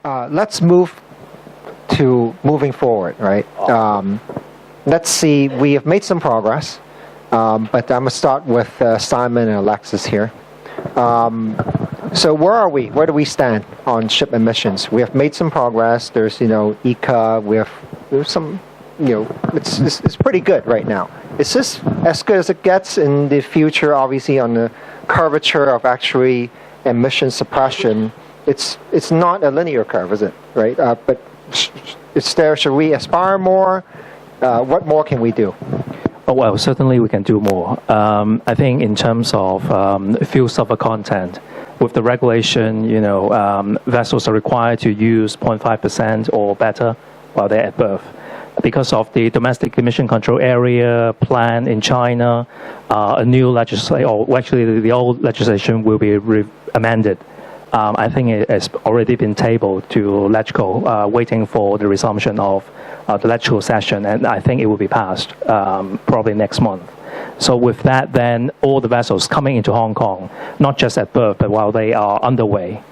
Let's move to moving forward, right? Let's see. We have made some progress, but I'm going to start with Simon and Alexis here. So where are we? Where do we stand on ship emissions? We have made some progress. There's, ECA. There's some, it's pretty good right now. Is this as good as it gets in the future? Obviously, on the curvature of actually emission suppression, it's not a linear curve, is it? Right? But it's there. Should we aspire more? What more can we do? Oh, well, certainly we can do more. I think in terms of fuel sulfur content, with the regulation, vessels are required to use 0.5% or better while they're at berth. Because of the domestic emission control area plan in China, a new legislation, or actually the old legislation will be amended. I think it has already been tabled to LegCo, waiting for the resumption of the LegCo session, and I think it will be passed probably next month. So with that, then all the vessels coming into Hong Kong, not just at berth, but while they are underway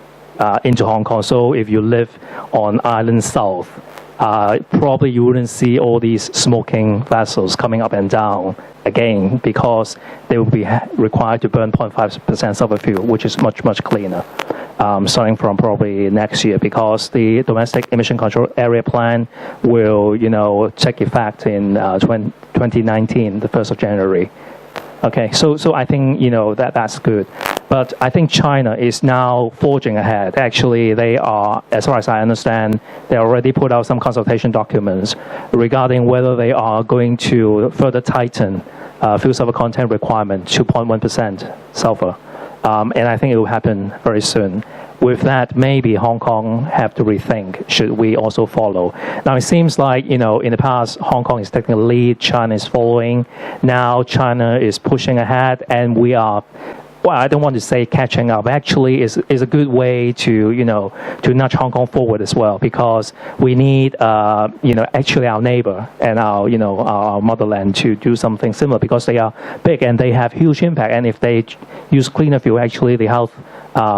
into Hong Kong. So if you live on Island South, probably you wouldn't see all these smoking vessels coming up and down again, because they will be required to burn 0.5% sulfur fuel, which is much, much cleaner, starting from probably next year, because the domestic emission control area plan will, take effect in 2019, the 1st of January. Okay, so I think, that's good. But I think China is now forging ahead. Actually, they are, as far as I understand, they already put out some consultation documents regarding whether they are going to further tighten fuel sulfur content requirement to 0.1% sulfur. And I think it will happen very soon. With that, maybe Hong Kong have to rethink, should we also follow? Now, it seems like, in the past, Hong Kong is taking the lead, China is following. Now, China is pushing ahead, and we are, well, I don't want to say catching up. Actually, is a good way to, to nudge Hong Kong forward as well, because we need, actually our neighbor and our, our motherland to do something similar, because they are big and they have huge impact. And if they use cleaner fuel, actually the health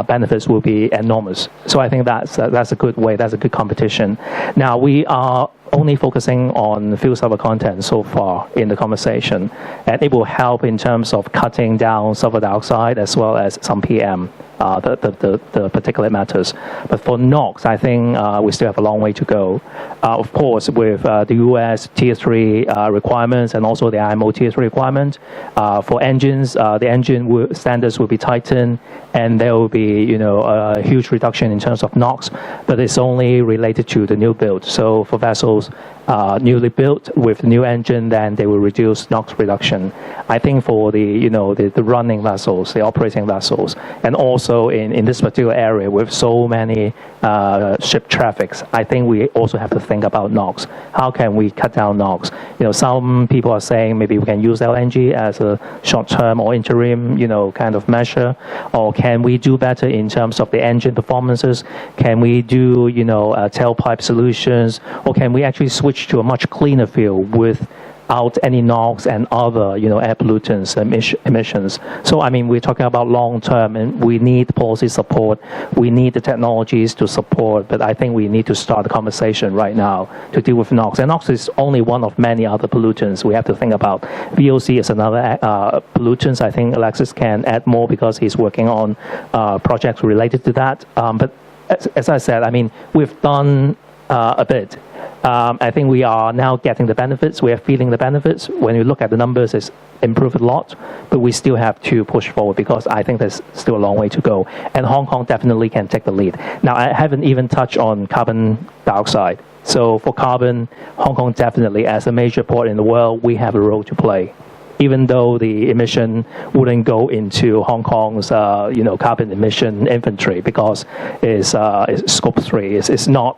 benefits will be enormous. So I think that's a good way. That's a good competition. Now, we are only focusing on fuel sulfur content so far in the conversation, and it will help in terms of cutting down sulfur dioxide as well as some PM, the particulate matters. But for NOx, I think we still have a long way to go. Of course, with the US Tier 3 requirements and also the IMO Tier 3 requirement, for engines, the engine standards will be tightened, and there will be, a huge reduction in terms of NOx, but it's only related to the new build. So for vessels newly built with new engine, then they will reduce NOx reduction. I think for the, the running vessels, the operating vessels, and also in this particular area with so many ship traffics, I think we also have to think about NOx. How can we cut down NOx? Some people are saying maybe we can use LNG as a short-term or interim, kind of measure, or can we do better in terms of the engine performances? Can we do, tailpipe solutions, or can we actually switch to a much cleaner fuel without any NOx and other, air pollutants emissions? So, I mean, we're talking about long term, and we need policy support. We need the technologies to support, but I think we need to start a conversation right now to deal with NOx. And NOx is only one of many other pollutants we have to think about. VOC is another pollutant. I think Alexis can add more because he's working on projects related to that. But as I said, I mean, we've done a bit. I think we are now getting the benefits. We are feeling the benefits. When you look at the numbers, it's improved a lot, but we still have to push forward, because I think there's still a long way to go. And Hong Kong definitely can take the lead. Now, I haven't even touched on carbon dioxide. So for carbon, Hong Kong definitely, as a major port in the world, we have a role to play, even though the emission wouldn't go into Hong Kong's, carbon emission inventory, because it's scope 3. It's not,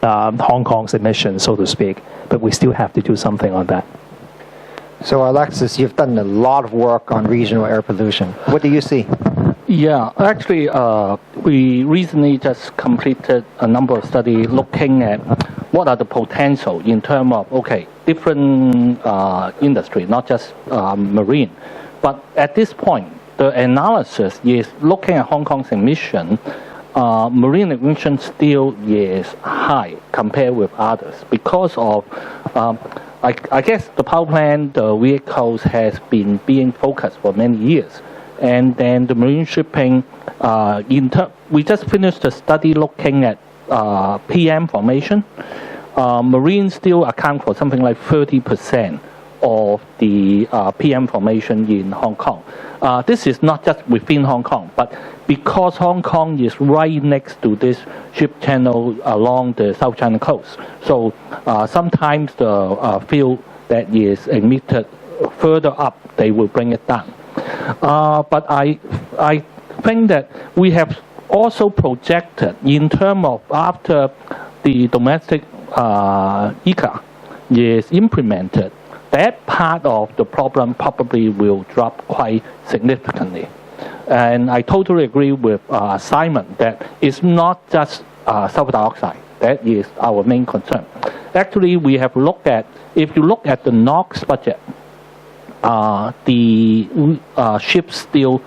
Hong Kong's emission, so to speak. But we still have to do something on that. So, Alexis, you've done a lot of work on regional air pollution. What do you see? Yeah, actually, we recently just completed a number of studies looking at what are the potential in terms of, different industry, not just marine. But at this point, the analysis is looking at Hong Kong's emission marine emission still is high compared with others because of, I guess the power plant, the vehicles has been being focused for many years. And then the marine shipping, we just finished a study looking at PM formation. Marine still account for something like 30% of the PM formation in Hong Kong. This is not just within Hong Kong, but because Hong Kong is right next to this ship channel along the South China coast. So sometimes the fuel that is emitted further up, they will bring it down. But I think that we have also projected in terms of after the domestic ECA is implemented, that part of the problem probably will drop quite significantly. And I totally agree with Simon that it's not just sulfur dioxide that is our main concern. Actually, we have looked at, if you look at the NOx budget, the ships still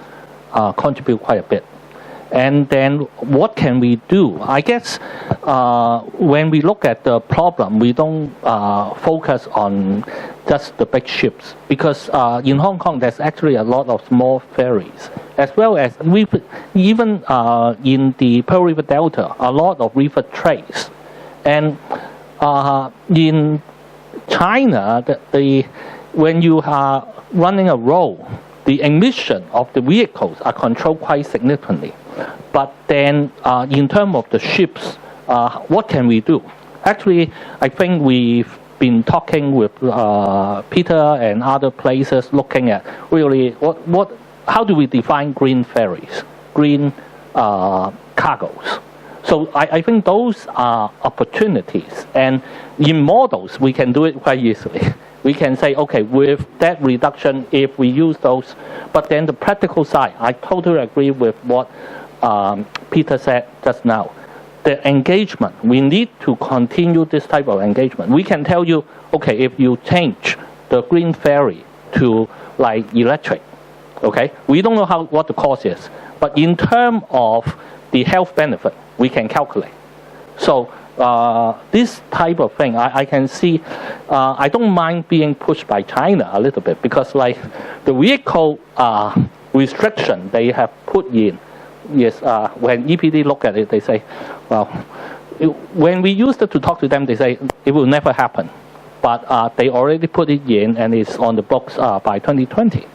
contribute quite a bit. And then what can we do? I guess when we look at the problem, we don't focus on just the big ships because in Hong Kong there's actually a lot of small ferries, as well as even in the Pearl River Delta, a lot of river trades. And in China, when you are running a road, the emission of the vehicles are controlled quite significantly. But then in terms of the ships, what can we do? Actually, I think we've been talking with Peter and other places looking at really how do we define green ferries, green cargoes. So I think those are opportunities. And in models, we can do it quite easily. We can say, okay, with that reduction, if we use those, but then the practical side, I totally agree with what Peter said just now. The engagement, we need to continue this type of engagement. We can tell you, okay, if you change the green ferry to like electric, okay, we don't know what the cost is, but in terms of the health benefit, we can calculate. So this type of thing, I can see, I don't mind being pushed by China a little bit because like the vehicle restriction they have put in, yes, when EPD look at it, they say, well, when we used to talk to them, they say it will never happen. But they already put it in and it's on the books by 2020.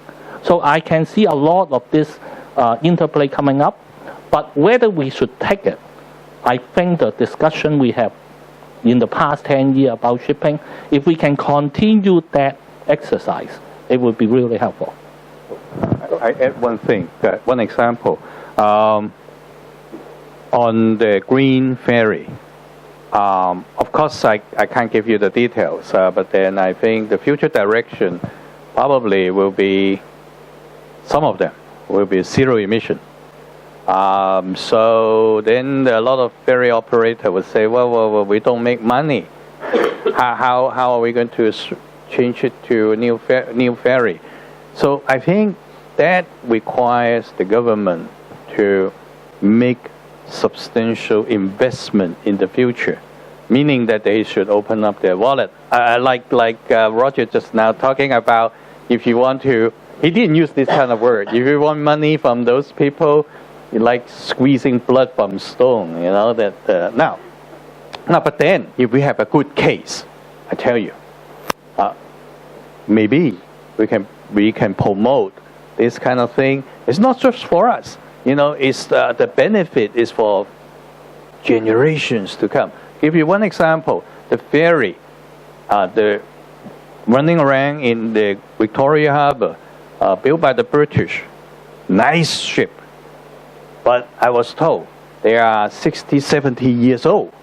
So I can see a lot of this interplay coming up, but whether we should take it, I think the discussion we have in the past 10 years about shipping, if we can continue that exercise, it would be really helpful. I add one thing, one example. On the green ferry, of course I can't give you the details, but then I think the future direction probably will be, some of them will be zero emission. So then a lot of ferry operators would say, well, we don't make money. How are we going to change it to a new ferry? So I think that requires the government to make substantial investment in the future, meaning that they should open up their wallet. Like Roger just now talking about, if you want to, he didn't use this kind of word. If you want money from those people, like squeezing blood from stone, you know, that now, but then if we have a good case, I tell you, maybe we can promote this kind of thing. It's not just for us, you know, it's the benefit is for generations to come. Give you one example, the ferry, the running around in the Victoria Harbour, built by the British, nice ship. But I was told they are 60, 70 years old.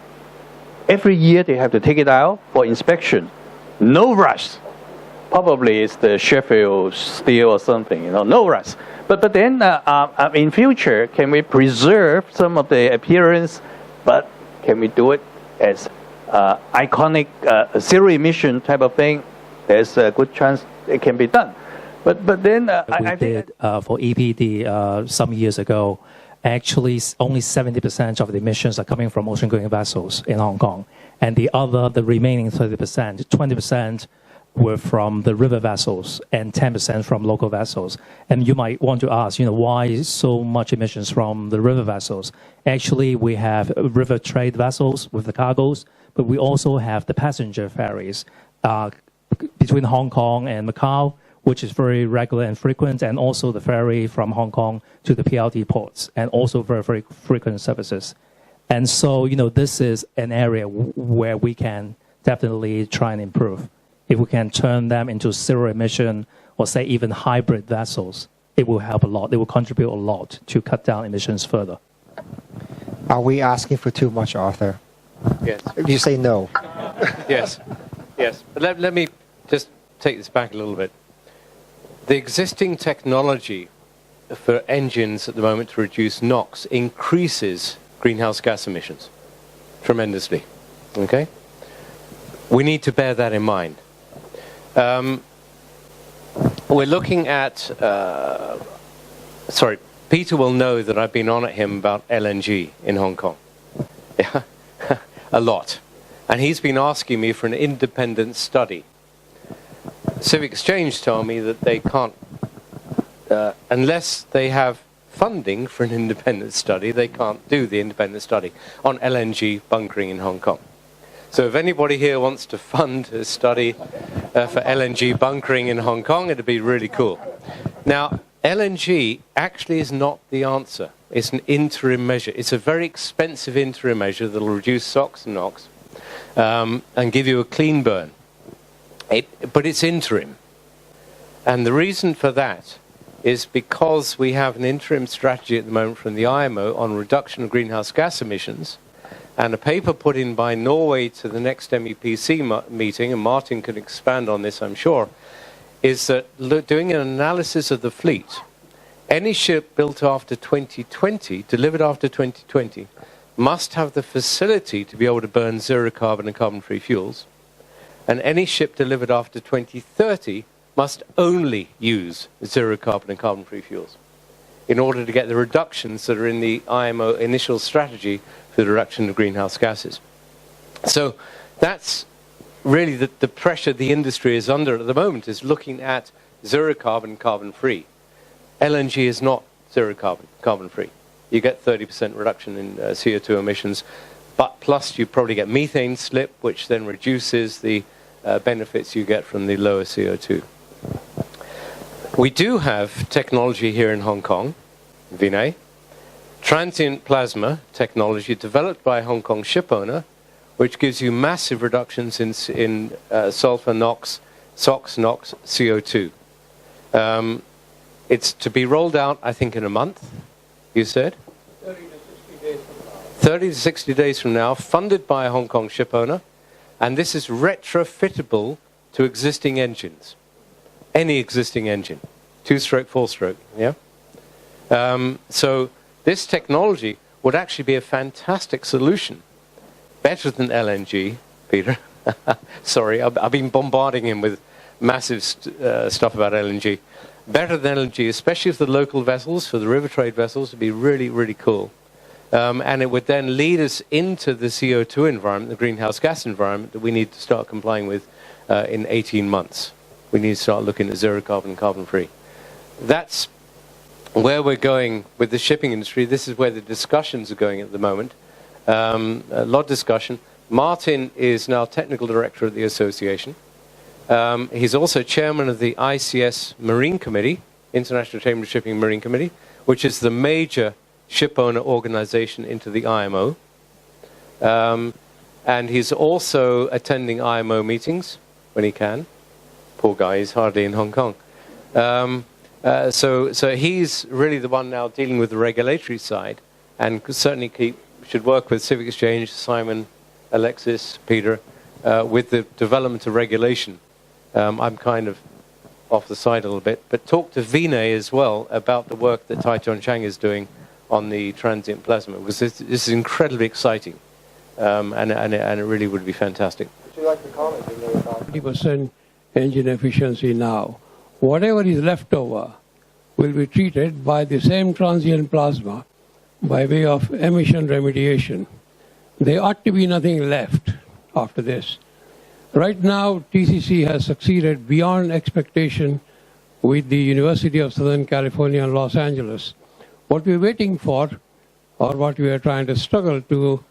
Every year they have to take it out for inspection. No rust. Probably it's the Sheffield steel or something, you know, no rust. But then in future, can we preserve some of the appearance, but can we do it as iconic zero emission type of thing? There's a good chance it can be done. But then I did for EPD some years ago. actually only 70% of the emissions are coming from ocean-going vessels in Hong Kong. And the remaining 30%, 20% were from the river vessels and 10% from local vessels. And you might want to ask, why so much emissions from the river vessels? Actually, we have river trade vessels with the cargoes, but we also have the passenger ferries between Hong Kong and Macau, which is very regular and frequent, and also the ferry from Hong Kong to the PRT ports, and also very, very frequent services. And so, this is an area where we can definitely try and improve. If we can turn them into zero emission or say even hybrid vessels, it will help a lot. It will contribute a lot to cut down emissions further. Are we asking for too much, Arthur? Yes. You say no. Yes. Yes. But let me just take this back a little bit. The existing technology for engines at the moment to reduce NOx increases greenhouse gas emissions tremendously. Okay? We need to bear that in mind. We're looking at, Peter will know that I've been on at him about LNG in Hong Kong. Yeah, a lot. And he's been asking me for an independent study. Civic Exchange told me that they can't, unless they have funding for an independent study, they can't do the independent study on LNG bunkering in Hong Kong. So if anybody here wants to fund a study for LNG bunkering in Hong Kong, it'd be really cool. Now, LNG actually is not the answer. It's an interim measure. It's a very expensive interim measure that will reduce SOx and NOx and give you a clean burn. But it's interim. And the reason for that is because we have an interim strategy at the moment from the IMO on reduction of greenhouse gas emissions, and a paper put in by Norway to the next MEPC meeting, and Martin can expand on this, I'm sure, is that doing an analysis of the fleet, any ship built after 2020, delivered after 2020, must have the facility to be able to burn zero carbon and carbon-free fuels, and any ship delivered after 2030 must only use zero carbon and carbon-free fuels in order to get the reductions that are in the IMO initial strategy for the reduction of greenhouse gases. So that's really the pressure the industry is under at the moment, is looking at zero carbon, carbon-free. LNG is not zero carbon, carbon-free. You get 30% reduction in CO2 emissions, but plus you probably get methane slip, which then reduces the benefits you get from the lower CO2. We do have technology here in Hong Kong, Vinay, transient plasma technology developed by a Hong Kong ship owner, which gives you massive reductions in sulfur, NOx, SOx, NOx, CO2. It's to be rolled out, I think, in a month, you said? 30 to 60 days from now. 30 to 60 days from now, funded by a Hong Kong ship owner, and this is retrofittable to existing engines. Any existing engine, 2-stroke, 4-stroke, yeah? So this technology would actually be a fantastic solution, better than LNG, Peter. Sorry, I've been bombarding him with massive stuff about LNG. Better than LNG, especially for the local vessels, for the river trade vessels, would be really, really cool. And it would then lead us into the CO2 environment, the greenhouse gas environment that we need to start complying with in 18 months. We need to start looking at zero carbon, carbon-free. That's where we're going with the shipping industry. This is where the discussions are going at the moment. A lot of discussion. Martin is now technical director of the association. He's also chairman of the ICS Marine Committee, International Chamber of Shipping Marine Committee, which is the major ship owner organization into the IMO. And he's also attending IMO meetings when he can. Poor guy, he's hardly in Hong Kong. So he's really the one now dealing with the regulatory side, and certainly should work with Civic Exchange, Simon, Alexis, Peter, with the development of regulation. I'm kind of off the side a little bit, but talk to Vinay as well about the work that Tai Chuan Chang is doing on the transient plasma, because this is incredibly exciting, and it really would be fantastic. Would you like to comment? 50% engine efficiency now. Whatever is left over will be treated by the same transient plasma by way of emission remediation. There ought to be nothing left after this. Right now, TCC has succeeded beyond expectation with the University of Southern California and Los Angeles. What we're waiting for, or what we are trying to struggle to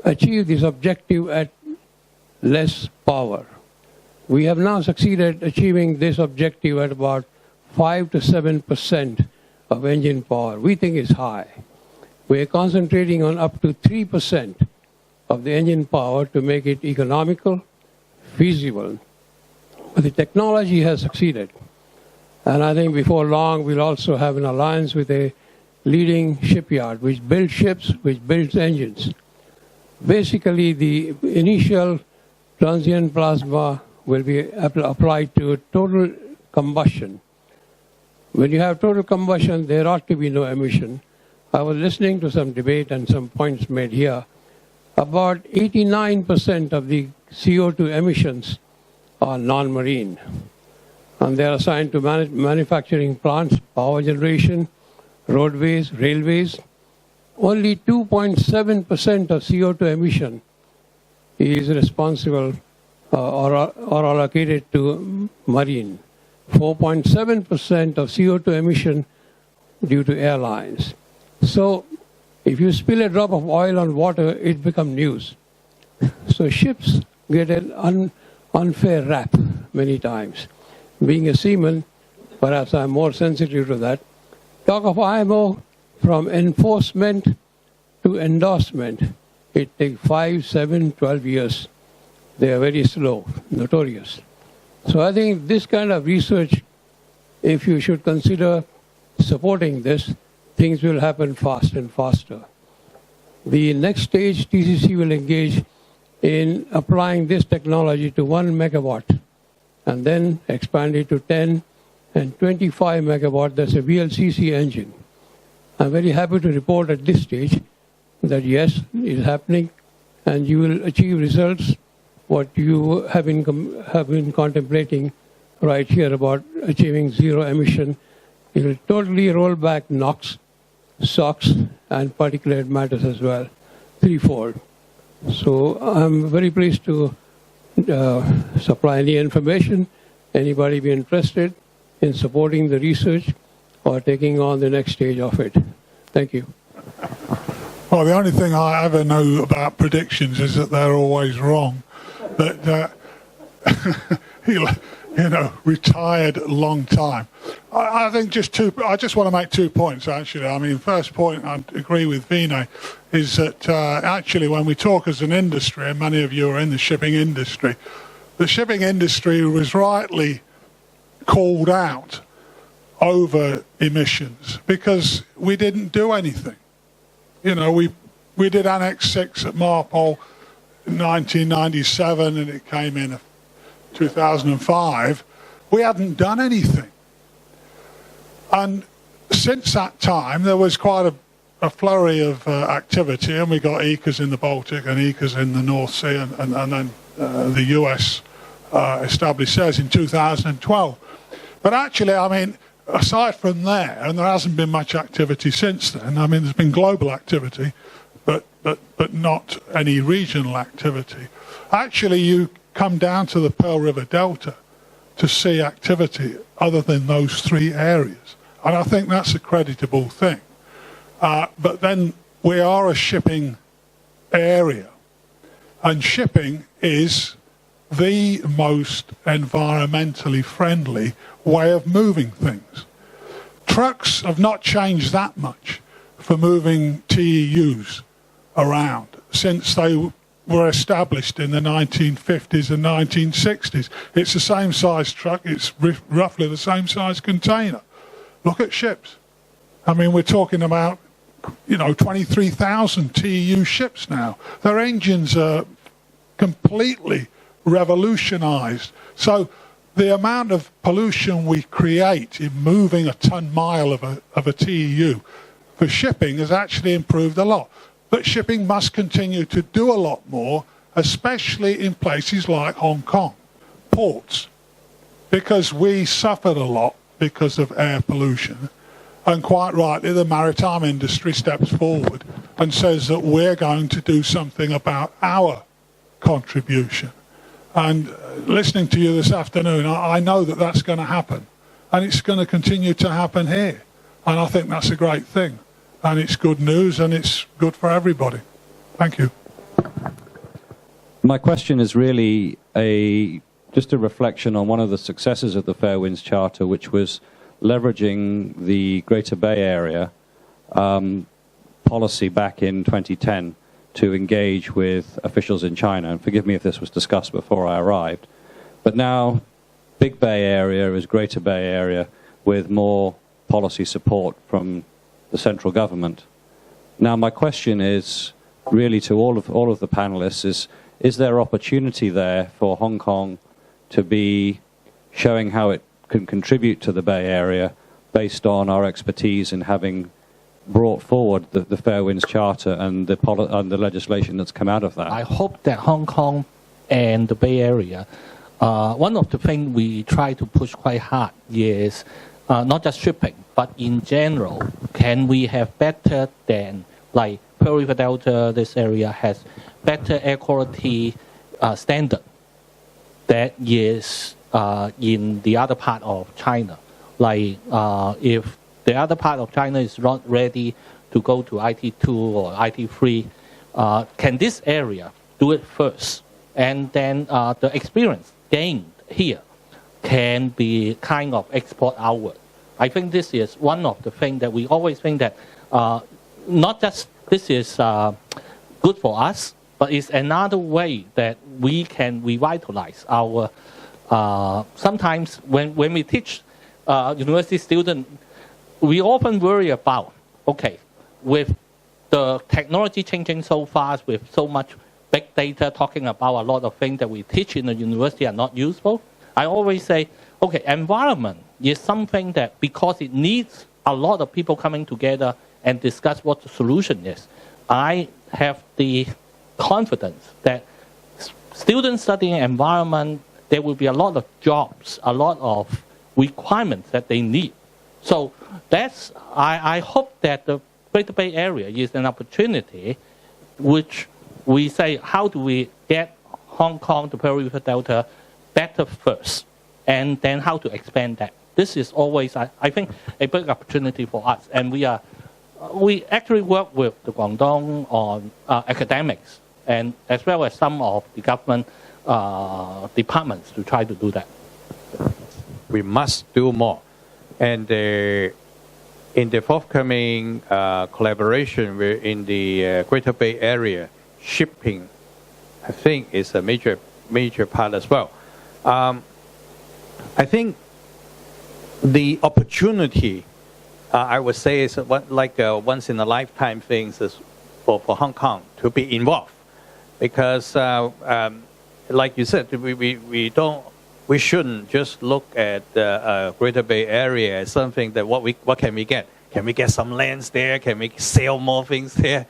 achieve this objective at less power. We have now succeeded achieving this objective at about 5 to 7% of engine power. We think it's high. We're concentrating on up to 3% of the engine power to make it economical, feasible. But the technology has succeeded. And I think before long, we'll also have an alliance with a leading shipyard which builds ships, which builds engines. Basically, the initial transient plasma will be applied to total combustion. When you have total combustion, there ought to be no emission. I was listening to some debate and some points made here. About 89% of the CO2 emissions are non-marine. And they are assigned to manufacturing plants, power generation, roadways, railways. Only 2.7% of CO2 emission is responsible or allocated to marine. 4.7% of CO2 emission due to airlines. So if you spill a drop of oil on water, it becomes news. So ships get an unfair rap many times. Being a seaman, perhaps I'm more sensitive to that. Talk of IMO, from enforcement to endorsement, it takes 5, 7, 12 years. They are very slow, notorious. So I think this kind of research, if you should consider supporting this, things will happen fast and faster. The next stage, TCC will engage in applying this technology to 1 megawatt and then expand it to 10 and 25 megawatt. That's a VLCC engine. I'm very happy to report at this stage that yes, it is happening, and you will achieve results what you have been contemplating right here about achieving zero emission. It will totally roll back NOx, SOx, and particulate matters as well, threefold. So I'm very pleased to supply any information. Anybody be interested in supporting the research or taking on the next stage of it. Thank you. Well, the only thing I ever know about predictions is that they're always wrong. But he, retired a long time. I think I just want to make 2 points, actually. I mean, first point, I agree with Vinay, is that actually when we talk as an industry, and many of you are in the shipping industry was rightly called out over emissions because we didn't do anything. We did Annex 6 at MARPOL in 1997 and it came in 2005. We hadn't done anything. And since that time, there was quite a flurry of activity, and we got ECAs in the Baltic and ECAs in the North Sea, and then the US established theirs in 2012. But actually, I mean, aside from there, and there hasn't been much activity since then. I mean, there's been global activity, but not any regional activity. Actually, you come down to the Pearl River Delta to see activity other than those 3 areas. And I think that's a creditable thing. But then we are a shipping area. And shipping is the most environmentally friendly way of moving things. Trucks have not changed that much for moving TEUs around since they were established in the 1950s and 1960s. It's the same size truck, it's roughly the same size container. Look at ships. I mean, we're talking about, 23,000 TEU ships now. Their engines are completely revolutionized. So the amount of pollution we create in moving a ton-mile of a TEU for shipping has actually improved a lot. But shipping must continue to do a lot more, especially in places like Hong Kong, ports, because we suffered a lot because of air pollution. And quite rightly, the maritime industry steps forward and says that we're going to do something about our contribution. And listening to you this afternoon, I know that that's going to happen. And it's going to continue to happen here. And I think that's a great thing. And it's good news and it's good for everybody. Thank you. My question is really just a reflection on one of the successes of the Fair Winds Charter, which was leveraging the Greater Bay Area policy back in 2010 to engage with officials in China. And forgive me if this was discussed before I arrived. But now, Big Bay Area is Greater Bay Area with more policy support from the central government. Now, my question is really to all of the panelists is there opportunity there for Hong Kong to be showing how it can contribute to the Bay Area based on our expertise in having brought forward the Fair Winds Charter and the legislation that's come out of that? I hope that Hong Kong and the Bay Area, one of the things we try to push quite hard is not just shipping, but in general, can we have better than, like Pearl River Delta, this area has better air quality standard that is in the other part of China. Like if the other part of China is not ready to go to IT2 or IT3, can this area do it first? And then the experience gained here can be kind of export outward. I think this is one of the things that we always think that not just this is good for us, but it's another way that we can revitalize our, sometimes when we teach university students, we often worry about, okay, with the technology changing so fast, with so much big data talking about a lot of things that we teach in the university are not useful. I always say, okay, environment is something that because it needs a lot of people coming together and discuss what the solution is, I have the confidence that students studying environment, there will be a lot of jobs, a lot of requirements that they need. So that's, I hope that the Greater Bay Area is an opportunity which we say, how do we get Hong Kong, the Pearl River Delta better first, and then how to expand that. This is always, I think, a big opportunity for us. And we actually work with the Guangdong on academics, and as well as some of the government departments to try to do that. We must do more. And in the forthcoming collaboration in the Greater Bay Area, shipping, I think, is a major part as well. I think the opportunity, I would say, is like a once in a lifetime thing for Hong Kong to be involved, because like you said, we shouldn't just look at the Greater Bay Area as something that what can we get? Can we get some lands there? Can we sell more things there?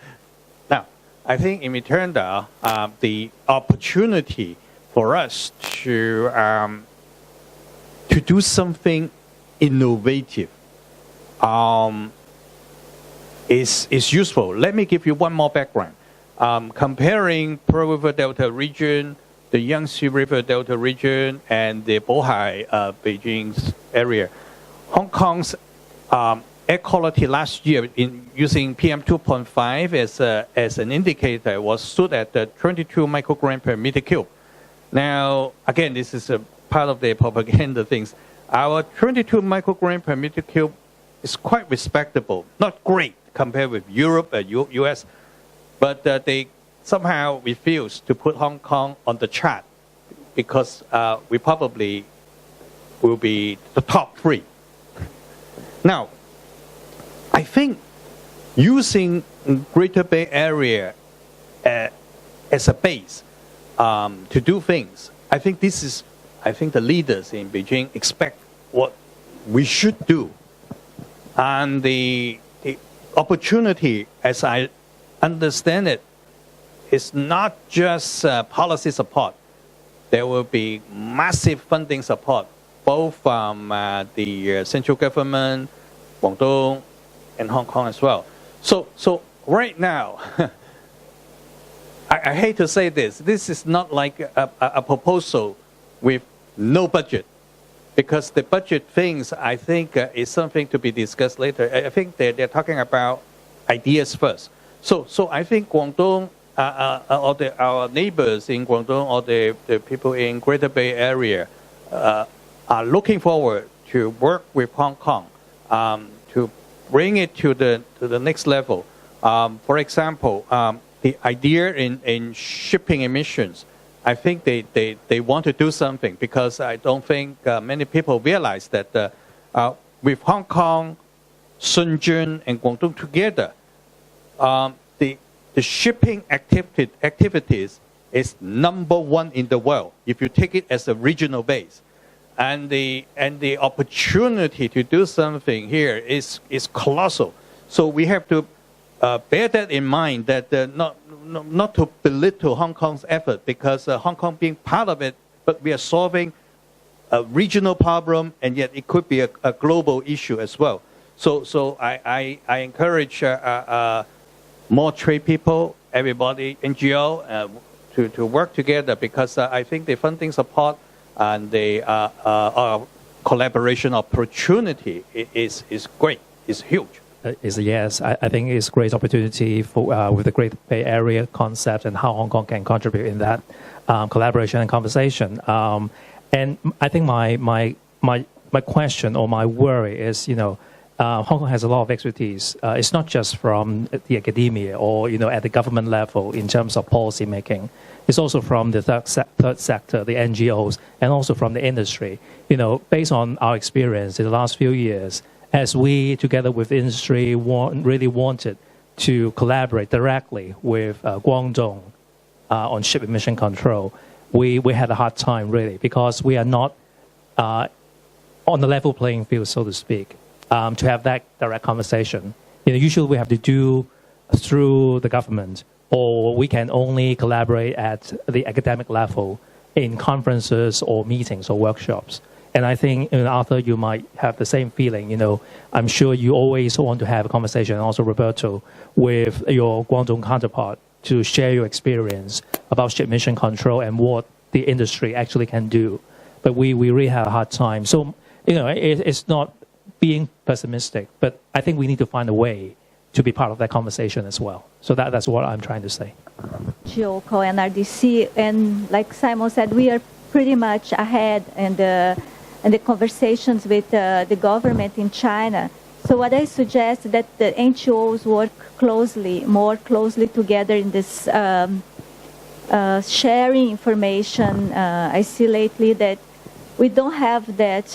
Now, I think in return, the opportunity for us to do something innovative is useful. Let me give you one more background. Comparing Pearl River Delta region, the Yangtze River Delta region, and the Bohai, Beijing's area, Hong Kong's air quality last year in using PM 2.5 as an indicator was stood at 22 microgram per meter cube. Now, again, this is a part of the propaganda things. Our 22 microgram per meter cube is quite respectable, not great compared with Europe and US, but they somehow refused to put Hong Kong on the chart because we probably will be the top 3. Now, I think using Greater Bay Area as a base to do things, I think the leaders in Beijing expect what we should do. And the opportunity, as I understand it, is not just policy support. There will be massive funding support, both from the central government, Guangdong, and Hong Kong as well. So right now, I hate to say this. This is not like a proposal with no budget, because the budget things, I think, is something to be discussed later. I think they're talking about ideas first. So I think Guangdong, or our neighbors in Guangdong, or the people in Greater Bay Area, are looking forward to work with Hong Kong to bring it to the next level. For example, the idea in shipping emissions, I think they want to do something, because I don't think many people realize that with Hong Kong, Shenzhen, and Guangdong together, the shipping activities is #1 in the world if you take it as a regional base. And the opportunity to do something here is colossal. So we have to bear that in mind, that not to belittle Hong Kong's effort, because Hong Kong being part of it, but we are solving a regional problem, and yet it could be a global issue as well. So I encourage more trade people, everybody, NGO, to work together, because I think the funding support and the collaboration opportunity is great, is huge. Is yes. I think it's a great opportunity for with the Great Bay Area concept and how Hong Kong can contribute in that collaboration and conversation. And I think my question or my worry is, Hong Kong has a lot of expertise. It's not just from the academia or at the government level in terms of policy making. It's also from the third sector, the NGOs, and also from the industry. Based on our experience in the last few years, as we, together with the industry, really wanted to collaborate directly with Guangdong on ship emission control, we had a hard time, really, because we are not on the level playing field, so to speak, to have that direct conversation. Usually we have to do through the government, or we can only collaborate at the academic level in conferences or meetings or workshops. And I think, Arthur, you might have the same feeling. I'm sure you always want to have a conversation, and also Roberto, with your Guangdong counterpart to share your experience about ship emission control and what the industry actually can do. But we really have a hard time. So, it's not being pessimistic, but I think we need to find a way to be part of that conversation as well. So that's what I'm trying to say. GEOCO, NRDC, and like Simon said, we are pretty much ahead in the conversations with the government in China. So what I suggest is that the NGOs work more closely together in this sharing information. I see lately that we don't have that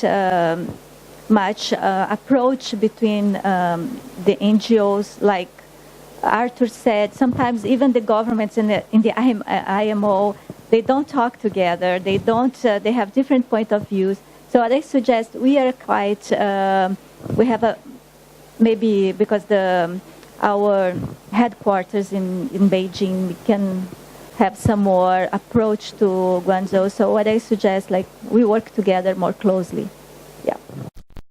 much approach between the NGOs. Like Arthur said, sometimes even the governments in the IMO, they don't talk together. They have different point of views. So what I suggest, we are quite, we have maybe because our headquarters in Beijing, we can have some more approach to Guangzhou. So what I suggest, we work together more closely.